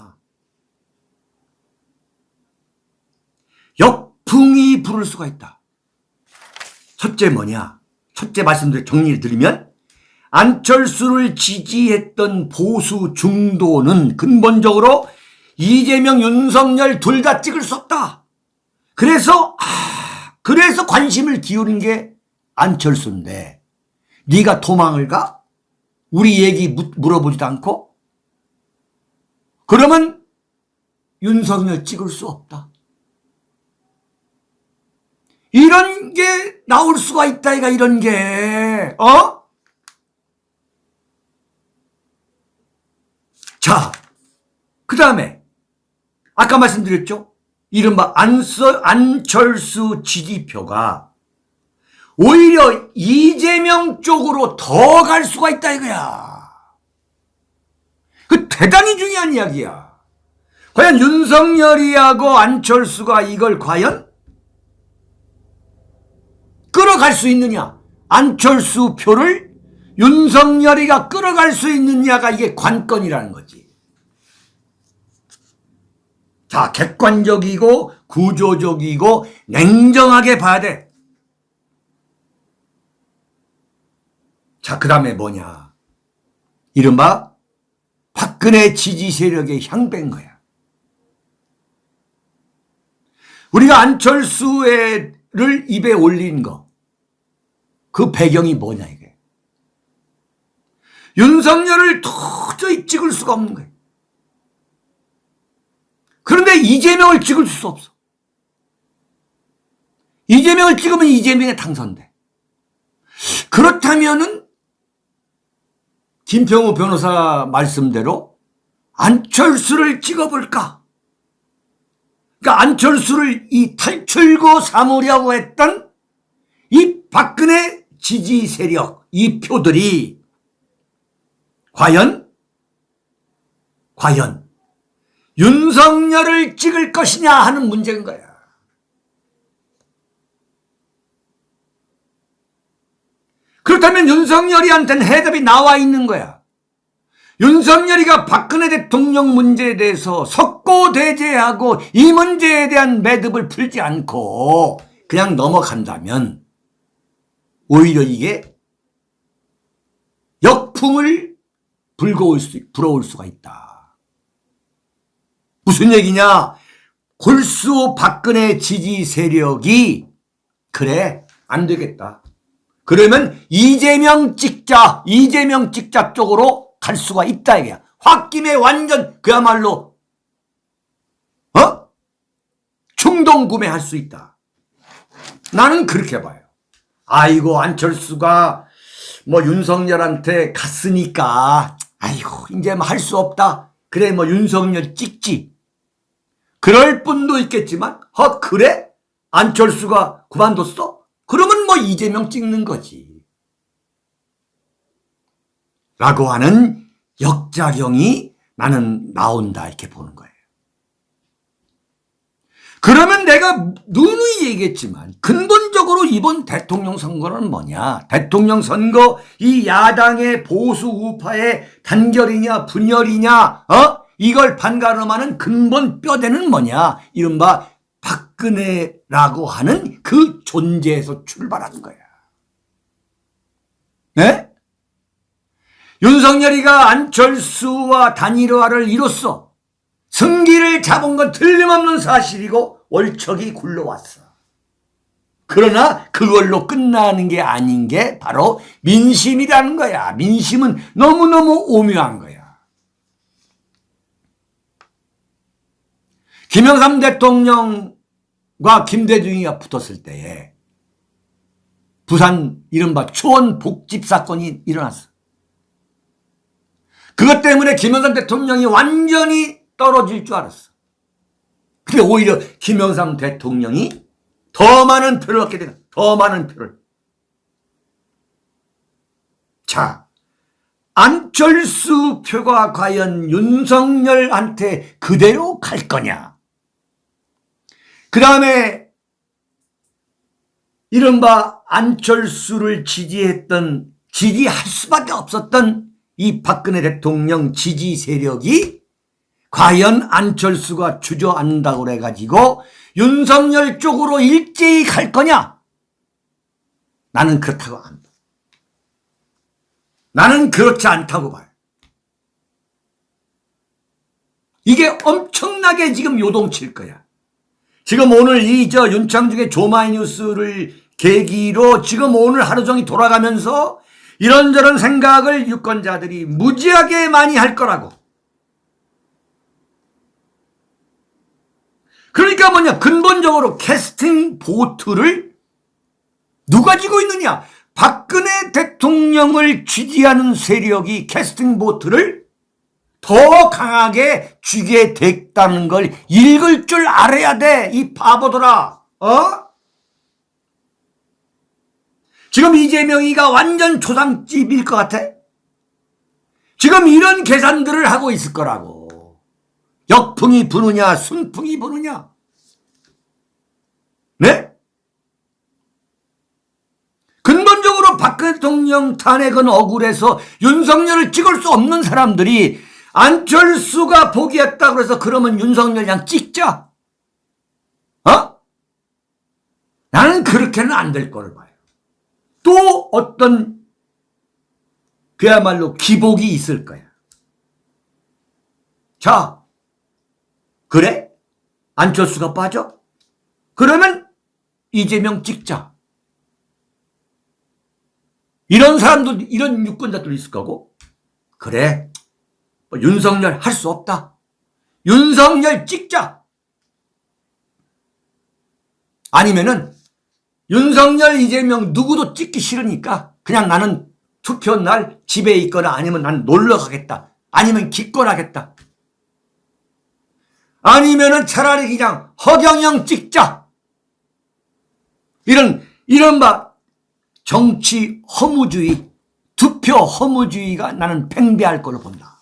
역풍이 불을 수가 있다. 첫째 뭐냐? 첫째 말씀드려 정리를 드리면 안철수를 지지했던 보수 중도는 근본적으로 이재명, 윤석열 둘 다 찍을 수 없다. 그래서 관심을 기울인 게 안철수인데 네가 도망을 가? 우리 얘기 물어보지도 않고? 그러면 윤석열 찍을 수 없다. 이런 게 나올 수가 있다, 이가 이런 게. 자, 그 다음에 아까 말씀드렸죠? 이른바 안철수 지지표가 오히려 이재명 쪽으로 더 갈 수가 있다 이거야. 그 대단히 중요한 이야기야. 과연 윤석열이하고 안철수가 이걸 과연 끌어갈 수 있느냐? 안철수 표를 윤석열이가 끌어갈 수 있느냐가 이게 관건이라는 거지. 자, 객관적이고 구조적이고 냉정하게 봐야 돼. 자, 그 다음에 뭐냐? 이른바 박근혜 지지 세력의 향배인 거야. 우리가 안철수를 입에 올린 거, 그 배경이 뭐냐 이게. 윤석열을 도저히 찍을 수가 없는 거예요. 그런데 이재명을 찍을 수 없어. 이재명을 찍으면 이재명이 당선돼. 그렇다면은 김평우 변호사 말씀대로 안철수를 찍어볼까? 그러니까 안철수를 이 탈출구 삼으려고 했던 이 박근혜 지지 세력, 이 표들이 과연 윤석열을 찍을 것이냐 하는 문제인 거야. 그렇다면 윤석열이한테는 해답이 나와 있는 거야. 윤석열이가 박근혜 대통령 문제에 대해서 석고대죄하고 이 문제에 대한 매듭을 풀지 않고 그냥 넘어간다면 오히려 이게 역풍을 불어올 수가 있다. 무슨 얘기냐? 골수 박근혜 지지 세력이 그래 안 되겠다. 그러면 이재명 찍자 쪽으로 갈 수가 있다 이거야. 홧김에 완전 그야말로 충동 구매할 수 있다. 나는 그렇게 봐요. 아이고 안철수가 뭐 윤석열한테 갔으니까 아이고 이제 뭐 할 수 없다. 그래 뭐 윤석열 찍지. 그럴 분도 있겠지만 그래? 안철수가 그만뒀어? 그러면 뭐 이재명 찍는 거지. 라고 하는 역작용이 나는 나온다 이렇게 보는 거예요. 그러면 내가 누누이 얘기했지만 근본적으로 이번 대통령 선거는 뭐냐? 대통령 선거 이 야당의 보수 우파의 단결이냐 분열이냐 이걸 판가름하는 근본 뼈대는 뭐냐? 이른바 박근혜라고 하는 그 존재에서 출발하는 거야. 네? 윤석열이가 안철수와 단일화를 이뤘어. 승기를 잡은 건 틀림없는 사실이고 월척이 굴러왔어. 그러나 그걸로 끝나는 게 아닌 게 바로 민심이라는 거야. 민심은 너무너무 오묘한 거야. 김영삼 대통령과 김대중이가 붙었을 때에 부산 이른바 초원 복집 사건이 일어났어. 그것 때문에 김영삼 대통령이 완전히 떨어질 줄 알았어. 근데 오히려 김영삼 대통령이 더 많은 표를 얻게 되는, 더 많은 표를. 자, 안철수 표가 과연 윤석열한테 그대로 갈 거냐? 그 다음에 이른바 안철수를 지지할 수밖에 없었던 이 박근혜 대통령 지지 세력이 과연 안철수가 주저앉는다고 그래가지고 윤석열 쪽으로 일제히 갈 거냐? 나는 그렇다고 안 봐. 나는 그렇지 않다고 봐요. 이게 엄청나게 지금 요동칠 거야. 지금 오늘 윤창중의 조마이뉴스를 계기로 지금 오늘 하루 종일 돌아가면서 이런저런 생각을 유권자들이 무지하게 많이 할 거라고. 그러니까 뭐냐, 근본적으로 캐스팅 보트를 누가 쥐고 있느냐? 박근혜 대통령을 지지하는 세력이 캐스팅 보트를 더 강하게 쥐게 됐다는 걸 읽을 줄 알아야 돼, 이 바보들아. 지금 이재명이가 완전 초상집일 것 같아? 지금 이런 계산들을 하고 있을 거라고. 역풍이 부느냐 순풍이 부느냐. 네? 근본적으로 박근혜 대통령 탄핵은 억울해서 윤석열을 찍을 수 없는 사람들이 안철수가 포기했다고 해서 그러면 윤석열 그냥 찍자. 나는 그렇게는 안 될 거를 봐요. 또 어떤 그야말로 기복이 있을 거야. 자, 그래? 안철수가 빠져? 그러면 이재명 찍자. 이런 사람들, 이런 유권자들 있을 거고, 그래, 윤석열 할 수 없다. 윤석열 찍자. 아니면은 윤석열, 이재명 누구도 찍기 싫으니까 그냥 나는 투표 날 집에 있거나 아니면 난 놀러 가겠다. 아니면 기권하겠다. 아니면은 차라리 그냥 허경영 찍자. 이런 정치 허무주의, 투표 허무주의가 나는 팽배할 걸로 본다.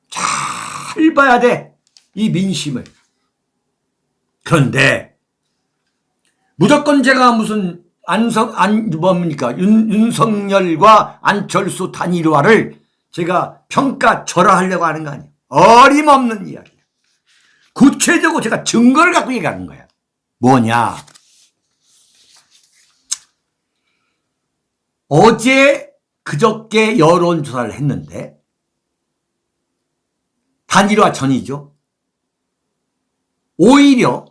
잘 봐야 돼, 이 민심을. 그런데 무조건 제가 무슨 윤석열과 안철수 단일화를 제가 평가절하하려고 하는 거 아니에요. 어림없는 이야기예요. 구체적으로 제가 증거를 갖고 얘기하는 거야. 뭐냐? 어제 그저께 여론조사를 했는데 단일화 전이죠. 오히려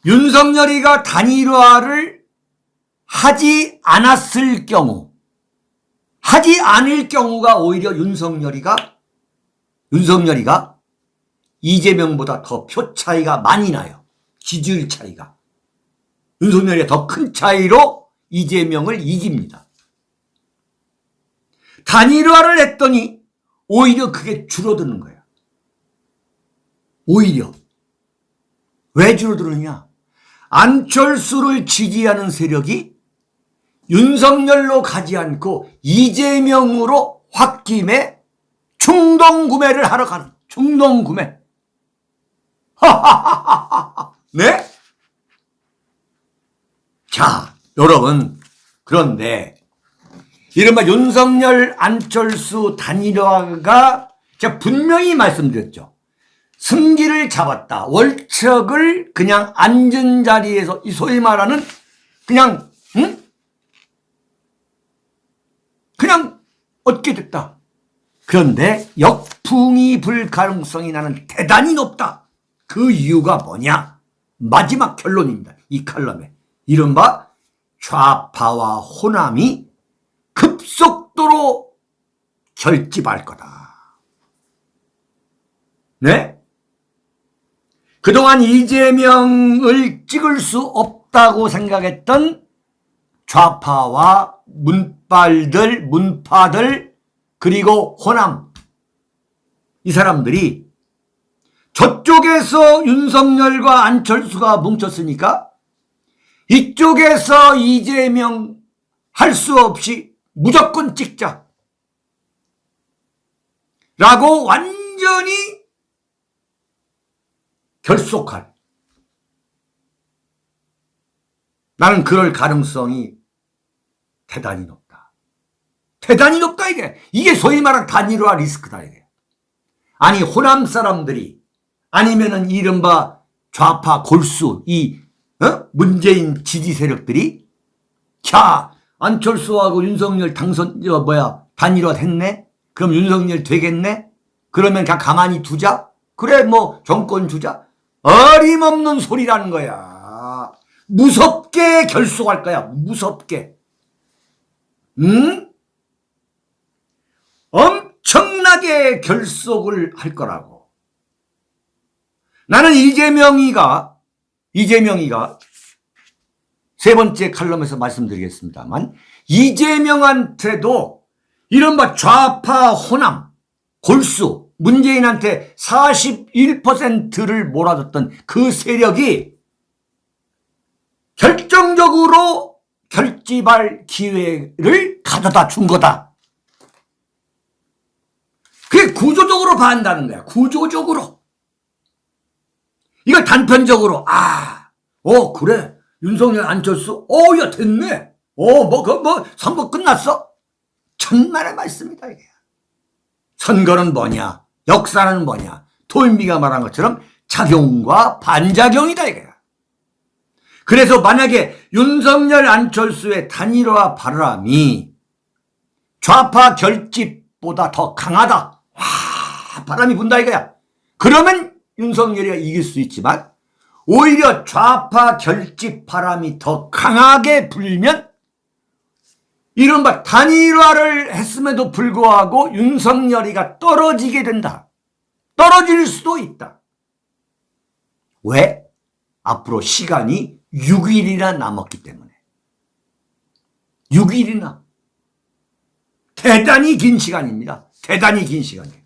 윤석열이가 단일화를 하지 않았을 경우, 하지 않을 경우가 오히려 윤석열이가 이재명보다 더 표 차이가 많이 나요. 지지율 차이가. 윤석열이 더 큰 차이로 이재명을 이깁니다. 단일화를 했더니 오히려 그게 줄어드는 거야. 오히려. 왜 줄어드느냐? 안철수를 지지하는 세력이 윤석열로 가지 않고 이재명으로 홧김에 충동구매를 하러 가는, 충동구매. 네? 자, 여러분, 그런데 이른바 윤석열 안철수 단일화가 제가 분명히 말씀드렸죠. 승기를 잡았다. 월척을 그냥 앉은 자리에서 이 소위 말하는 그냥 그냥 얻게 됐다. 그런데 역풍이 불 가능성이 나는 대단히 높다. 그 이유가 뭐냐? 마지막 결론입니다. 이 칼럼에. 이른바 좌파와 호남이 급속도로 결집할 거다. 네? 그동안 이재명을 찍을 수 없다고 생각했던 좌파와 문파들, 그리고 호남, 이 사람들이 저쪽에서 윤석열과 안철수가 뭉쳤으니까 이쪽에서 이재명 할 수 없이 무조건 찍자 라고 완전히 결속할, 나는 그럴 가능성이 대단히 높다. 대단히 높다 이게. 이게 소위 말하는 단일화 리스크다 이게. 아니 호남 사람들이 아니면은 이른바 좌파 골수 문재인 지지 세력들이 자 안철수하고 윤석열 단일화 됐네? 그럼 윤석열 되겠네? 그러면 그냥 가만히 두자? 그래 뭐 정권 주자? 어림없는 소리라는 거야. 무섭게 결속할 거야. 무섭게. 엄청나게 결속을 할 거라고. 나는 이재명이가 세 번째 칼럼에서 말씀드리겠습니다만 이재명한테도 이른바 좌파 호남 골수 문재인한테 41%를 몰아줬던 그 세력이 결정적으로 결집할 기회를 가져다 준 거다. 그게 구조적으로 봐한다는 거야. 구조적으로. 이걸 단편적으로 그래 윤석열 안철수 야 됐네. 선거 끝났어. 천만의 말씀이다 이게. 선거는 뭐냐? 역사는 뭐냐? 토인비가 말한 것처럼 작용과 반작용이다 이거야. 그래서 만약에 윤석열 안철수의 단일화 바람이 좌파 결집보다 더 강하다. 바람이 분다 이거야. 그러면 윤석열이 이길 수 있지만 오히려 좌파 결집 바람이 더 강하게 불면 이른바 단일화를 했음에도 불구하고 윤석열이가 떨어지게 된다. 떨어질 수도 있다. 왜? 앞으로 시간이 6일이나 남았기 때문에. 6일이나. 대단히 긴 시간입니다. 대단히 긴 시간이에요.